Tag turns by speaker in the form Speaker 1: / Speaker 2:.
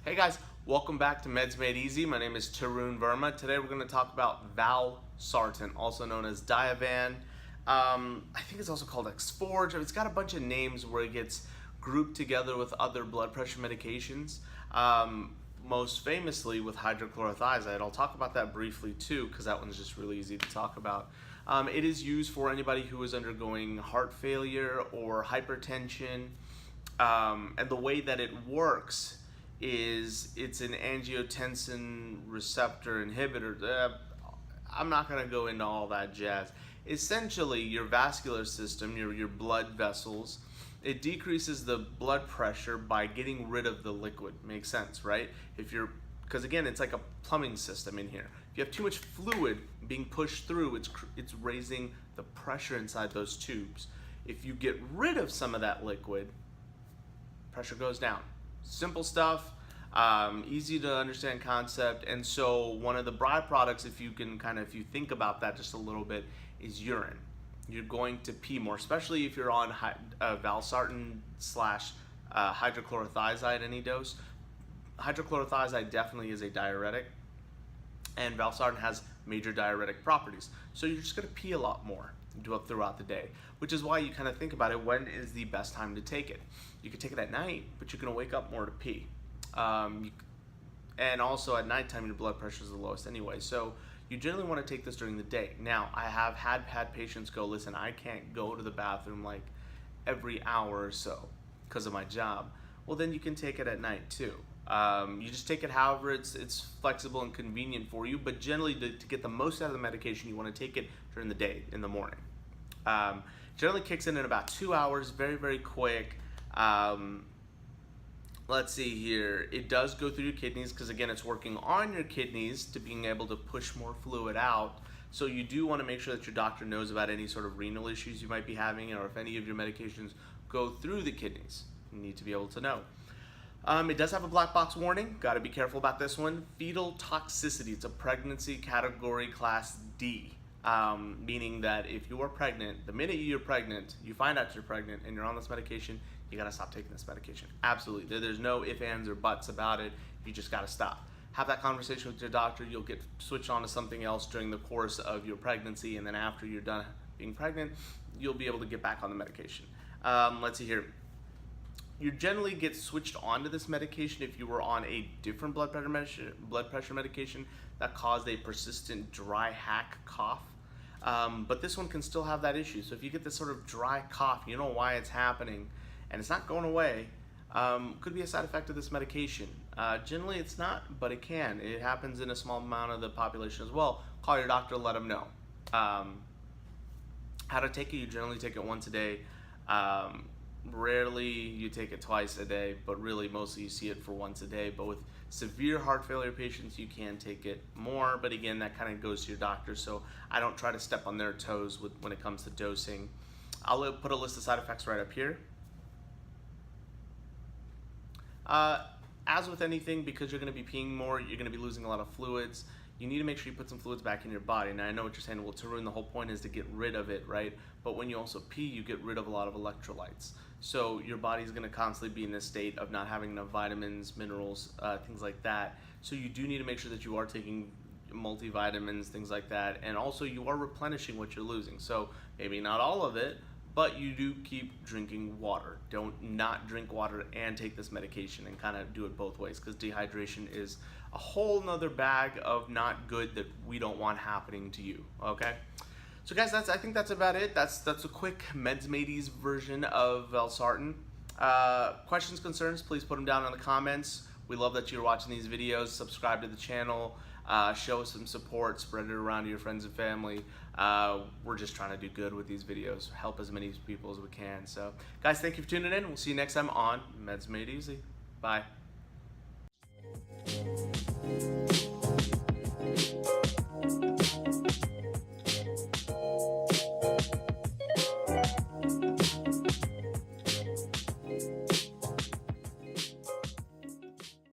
Speaker 1: Hey guys, welcome back to Meds Made Easy. My name is Tarun Verma. Today we're going to talk about Valsartan, also known as Diovan. I think it's also called Exforge. It's got a bunch of names where it gets grouped together with other blood pressure medications. Most famously with hydrochlorothiazide. I'll talk about that briefly too, because that one's just really easy to talk about. It is used for anybody who is undergoing heart failure or hypertension. And the way that it works is it's an angiotensin receptor inhibitor. I'm not going to go into all that jazz. Essentially, your vascular system, your blood vessels, it decreases the blood pressure by getting rid of the liquid. Makes sense, right? Because again, it's like a plumbing system in here. If you have too much fluid being pushed through, it's raising the pressure inside those tubes. If you get rid of some of that liquid, pressure goes down. Simple stuff, easy to understand concept. And so one of the byproducts, if you think about that just a little bit, is urine. You're going to pee more, especially if you're on Valsartan slash hydrochlorothiazide any dose. Hydrochlorothiazide definitely is a diuretic, and Valsartan has major diuretic properties. So you're just going to pee a lot more throughout the day, which is why you kind of think about it. When is the best time to take it? You can take it at night, but you're going to wake up more to pee. And also at nighttime, your blood pressure is the lowest anyway. So you generally want to take this during the day. Now, I have had patients go, listen, I can't go to the bathroom like every hour or so because of my job. Well, then you can take it at night too. You just take it however it's flexible and convenient for you, but generally to get the most out of the medication, you want to take it during the day, in the morning. Generally kicks in about 2 hours, very, very quick. Let's see here. It does go through your kidneys because, again, it's working on your kidneys to being able to push more fluid out. So you do want to make sure that your doctor knows about any sort of renal issues you might be having, or if any of your medications go through the kidneys. You need to be able to know. It does have a black box warning. Got to be careful about this one. Beetle Toxicity. It's a pregnancy category class D. Meaning that if you are pregnant, the minute you're pregnant, you find out you're pregnant and you're on this medication, you gotta stop taking this medication. Absolutely. There's no ifs, ands, or buts about it. You just gotta stop. Have that conversation with your doctor. You'll get switched on to something else during the course of your pregnancy, and then after you're done being pregnant, you'll be able to get back on the medication. Let's see here. You generally get switched onto this medication if you were on a different blood pressure medication that caused a persistent dry hack cough. But this one can still have that issue. So if you get this sort of dry cough, you know why it's happening, and it's not going away, could be a side effect of this medication. Generally it's not, but it can. It happens in a small amount of the population as well. Call your doctor, let them know. How to take it, you generally take it once a day. Rarely you take it twice a day, but really mostly you see it for once a day. But with severe heart failure patients, you can take it more, but again, that kind of goes to your doctor, so I don't try to step on their toes when it comes to dosing. I'll put a list of side effects right up here. As with anything, because you're going to be peeing more, you're going to be losing a lot of fluids. You need to make sure you put some fluids back in your body. Now, I know what you're saying, well, Tarun, the whole point is to get rid of it, right? But when you also pee, you get rid of a lot of electrolytes. So your body's going to constantly be in this state of not having enough vitamins, minerals, things like that. So you do need to make sure that you are taking multivitamins, things like that. And also you are replenishing what you're losing. So maybe not all of it, but you do keep drinking water. Don't not drink water and take this medication, and kind of do it both ways, because dehydration is a whole nother bag of not good that we don't want happening to you, okay? So guys, I think that's about it. That's a quick Meds Made Easy version of Valsartan. Questions, concerns, please put them down in the comments. We love that you're watching these videos. Subscribe to the channel. Show us some support. Spread it around to your friends and family. We're just trying to do good with these videos. Help as many people as we can. So guys, thank you for tuning in. We'll see you next time on Meds Made Easy. Bye.